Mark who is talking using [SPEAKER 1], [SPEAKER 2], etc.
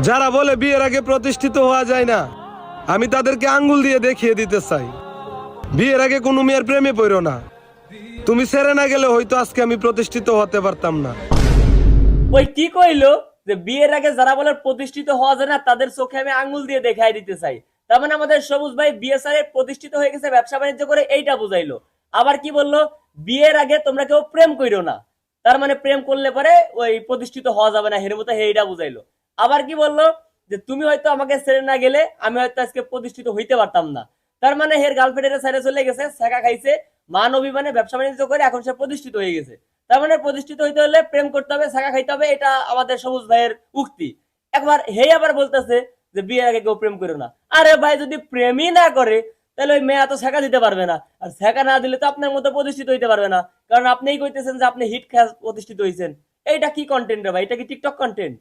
[SPEAKER 1] যারা বলে বিয়ের আগে প্রতিষ্ঠিত হওয়া যায় না, আমি তাদেরকে আঙ্গুল দিয়ে দেখিয়ে দিতে চাই, বিয়ের আগে কোনো মেয়ের প্রেমে পড়ো না। তুমি ছেড়ে না গেলে হয়তো আজকে আমি প্রতিষ্ঠিত হতে পারতাম না।
[SPEAKER 2] ওই কি কইলো যে বিয়ের আগে যারা বলে প্রতিষ্ঠিত হওয়া যায় না তাদের চোখে আমি আঙ্গুল দিয়ে দেখাই দিতে চাই। তার মানে আমাদের সবুজ ভাই বিয়ে সারে প্রতিষ্ঠিত হয়ে গেছে, ব্যবসা বাণিজ্য করে, এইটা বুঝাইলো। আবার কি বললো, বিয়ের আগে তোমরা কেউ প্রেম কইরো না, তার মানে প্রেম করলে পরে ওই প্রতিষ্ঠিত হওয়া যাবে না, হের মতো এইটা বুঝাইলো। আবার কি বললো, যে তুমি হয়তো আমাকে ছেড়ে না গেলে আমি হয়তো আজকে প্রতিষ্ঠিত হইতে পারতাম না। তার মানে হের গার্লফ্রেন্ডের ছেড়ে চলে গেছে, ছেঁকা খাইছে, মান অভিমানে ব্যবসা বাণিজ্য করে এখন সে প্রতিষ্ঠিত হয়ে গেছে। তার মানে প্রতিষ্ঠিত হইতে হলে প্রেম করতে হবে, ছাকা খাইতে হবে, এটা আমাদের সবুজ ভাইয়ের উক্তি। একবার হেই আবার বলতেছে যে বিয়ের আগে কেউ প্রেম করো না। আরে ভাই, যদি প্রেমই না করে তাহলে ওই মেয়ে তো ছাকা দিতে পারবে না, আর ছাকা না দিলে তো আপনার মতো প্রতিষ্ঠিত হইতে পারবে না। কারণ আপনিই কইতেছেন যে আপনি হিট খেয়ে প্রতিষ্ঠিত হয়েছেন। এইটা কি কন্টেন্ট রে ভাই? এটা কি টিকটক কন্টেন্ট?